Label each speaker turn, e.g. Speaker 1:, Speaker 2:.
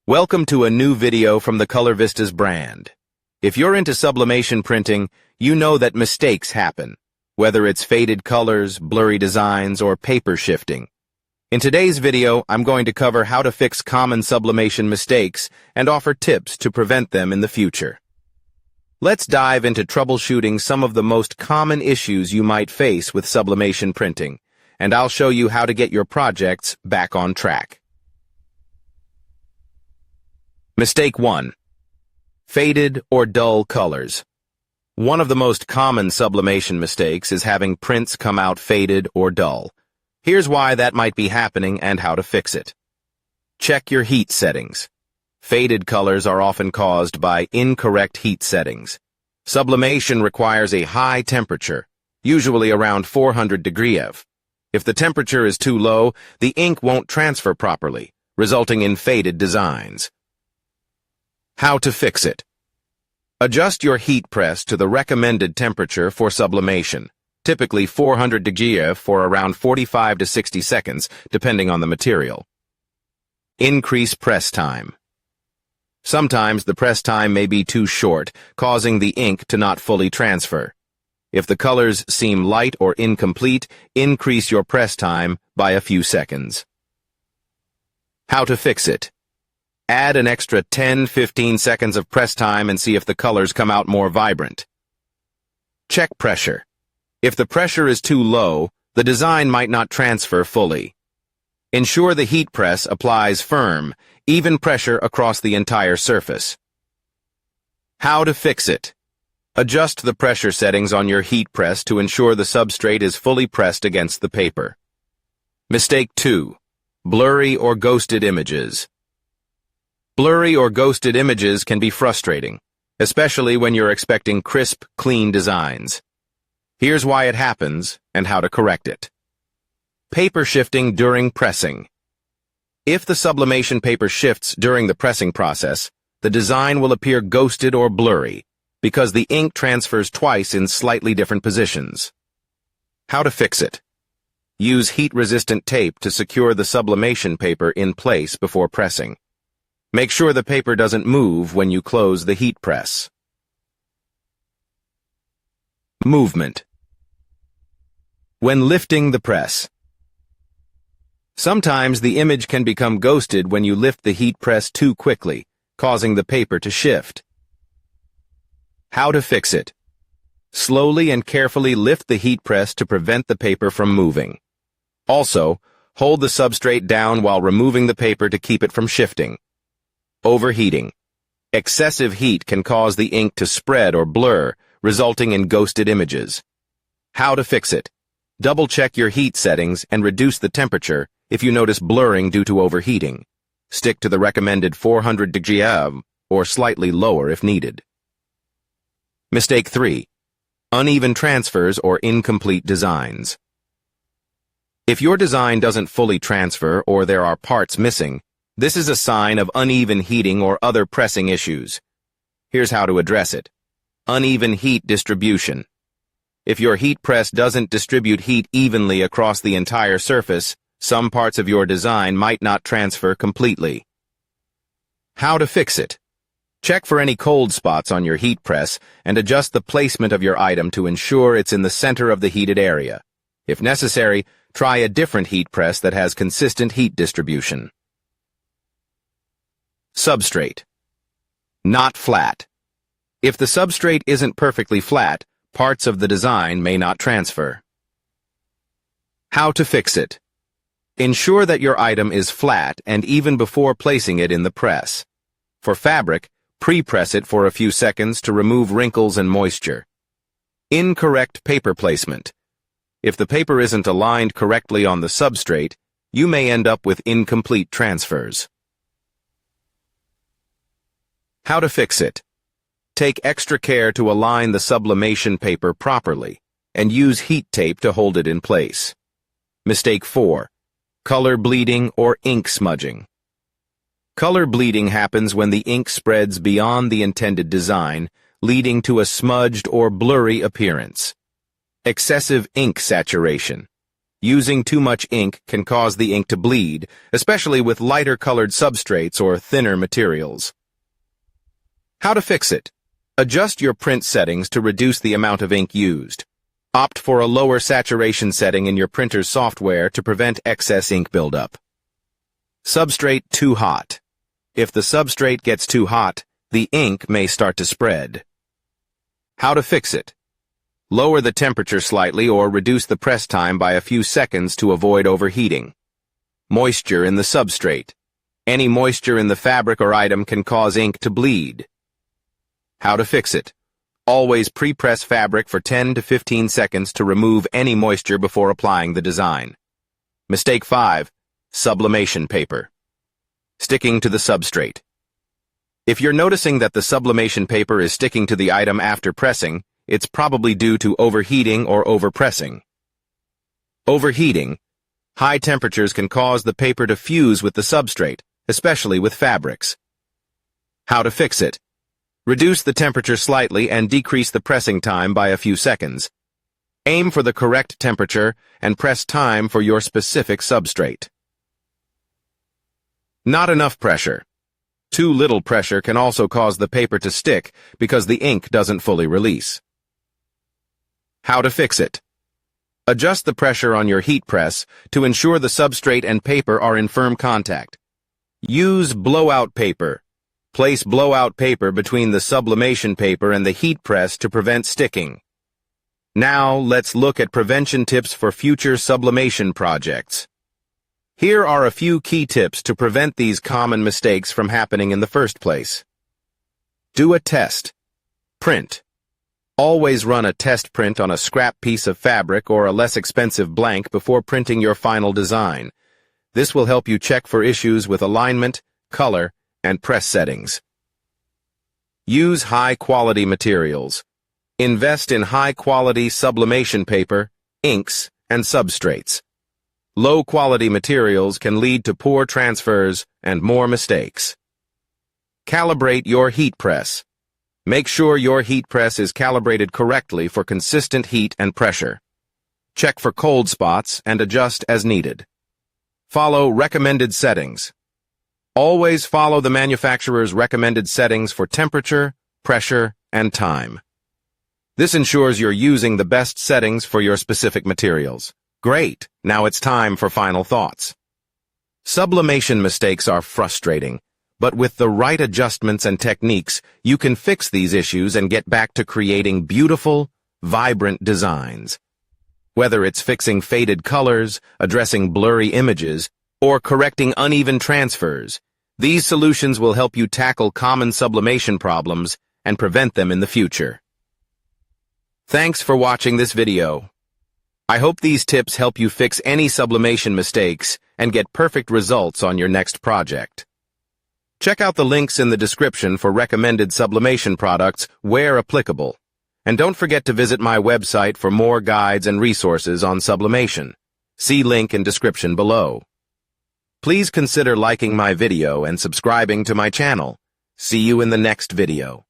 Speaker 1: Welcome to a new video from the Color Vistas brand. If you're into sublimation printing, you know that mistakes happen, whether it's faded colors, blurry designs, or paper shifting. In today's video, I'm going to cover how to fix common sublimation mistakes and offer tips to prevent them in the future. Let's dive into troubleshooting some of the most common issues you might face with sublimation printing, and I'll show you how to get your projects back on track. Mistake 1. Faded or dull colors. One of the most common sublimation mistakes is having prints come out faded or dull. Here's why that might be happening and how to fix it. Check your heat settings. Faded colors are often caused by incorrect heat settings. Sublimation requires a high temperature, usually around 400 degrees. If the temperature is too low, the ink won't transfer properly, resulting in faded designs. How to fix it. Adjust your heat press to the recommended temperature for sublimation, typically 400 degrees for around 45 to 60 seconds, depending on the material. Increase press time. Sometimes the press time may be too short, causing the ink to not fully transfer. If the colors seem light or incomplete, increase your press time by a few seconds. How to fix it. Add an extra 10-15 seconds of press time and see if the colors come out more vibrant. Check pressure. If the pressure is too low, the design might not transfer fully. Ensure the heat press applies firm, even pressure across the entire surface. How to fix it. Adjust the pressure settings on your heat press to ensure the substrate is fully pressed against the paper. Mistake 2. Blurry or ghosted images. Blurry or ghosted images can be frustrating, especially when you're expecting crisp, clean designs. Here's why it happens and how to correct it. Paper shifting during pressing. If the sublimation paper shifts during the pressing process, the design will appear ghosted or blurry because the ink transfers twice in slightly different positions. How to fix it. Use heat-resistant tape to secure the sublimation paper in place before pressing. Make sure the paper doesn't move when you close the heat press. Movement. When lifting the press. Sometimes the image can become ghosted when you lift the heat press too quickly, causing the paper to shift. How to fix it. Slowly and carefully lift the heat press to prevent the paper from moving. Also, hold the substrate down while removing the paper to keep it from shifting. Overheating. Excessive heat can cause the ink to spread or blur, resulting in ghosted images. How to fix it. Double-check your heat settings and reduce the temperature if you notice blurring due to overheating. Stick to the recommended 400 degrees or slightly lower if needed. Mistake 3. Uneven transfers or incomplete designs. If your design doesn't fully transfer or there are parts missing, this is a sign of uneven heating or other pressing issues. Here's how to address it. Uneven heat distribution. If your heat press doesn't distribute heat evenly across the entire surface, some parts of your design might not transfer completely. How to fix it. Check for any cold spots on your heat press and adjust the placement of your item to ensure it's in the center of the heated area. If necessary, try a different heat press that has consistent heat distribution. Substrate. Not flat. If the substrate isn't perfectly flat, parts of the design may not transfer. How to fix it. Ensure that your item is flat and even before placing it in the press. For fabric, pre-press it for a few seconds to remove wrinkles and moisture. Incorrect paper placement. If the paper isn't aligned correctly on the substrate, you may end up with incomplete transfers. How to fix it. Take extra care to align the sublimation paper properly and use heat tape to hold it in place. Mistake 4. Color bleeding or ink smudging. Color bleeding happens when the ink spreads beyond the intended design, leading to a smudged or blurry appearance. Excessive ink saturation. Using too much ink can cause the ink to bleed, especially with lighter-colored substrates or thinner materials. How to fix it? Adjust your print settings to reduce the amount of ink used. Opt for a lower saturation setting in your printer's software to prevent excess ink buildup. Substrate too hot. If the substrate gets too hot, the ink may start to spread. How to fix it? Lower the temperature slightly or reduce the press time by a few seconds to avoid overheating. Moisture in the substrate. Any moisture in the fabric or item can cause ink to bleed. How to fix it? Always pre-press fabric for 10 to 15 seconds to remove any moisture before applying the design. Mistake 5. Sublimation paper. Sticking to the substrate. If you're noticing that the sublimation paper is sticking to the item after pressing, it's probably due to overheating or overpressing. Overheating. High temperatures can cause the paper to fuse with the substrate, especially with fabrics. How to fix it? Reduce the temperature slightly and decrease the pressing time by a few seconds. Aim for the correct temperature and press time for your specific substrate. Not enough pressure. Too little pressure can also cause the paper to stick because the ink doesn't fully release. How to fix it? Adjust the pressure on your heat press to ensure the substrate and paper are in firm contact. Use blowout paper. Place blowout paper between the sublimation paper and the heat press to prevent sticking. Now, let's look at prevention tips for future sublimation projects. Here are a few key tips to prevent these common mistakes from happening in the first place. Do a test. Print. Always run a test print on a scrap piece of fabric or a less expensive blank before printing your final design. This will help you check for issues with alignment, color, and press settings. Use high-quality materials. Invest in high-quality sublimation paper, inks, and substrates. Low-quality materials can lead to poor transfers and more mistakes. Calibrate your heat press. Make sure your heat press is calibrated correctly for consistent heat and pressure. Check for cold spots and adjust as needed. Follow recommended settings. Always follow the manufacturer's recommended settings for temperature, pressure, and time. This ensures you're using the best settings for your specific materials. Great! Now it's time for final thoughts. Sublimation mistakes are frustrating, but with the right adjustments and techniques, you can fix these issues and get back to creating beautiful, vibrant designs. Whether it's fixing faded colors, addressing blurry images, or correcting uneven transfers, these solutions will help you tackle common sublimation problems and prevent them in the future. Thanks for watching this video. I hope these tips help you fix any sublimation mistakes and get perfect results on your next project. Check out the links in the description for recommended sublimation products where applicable. And don't forget to visit my website for more guides and resources on sublimation. See link in description below. Please consider liking my video and subscribing to my channel. See you in the next video.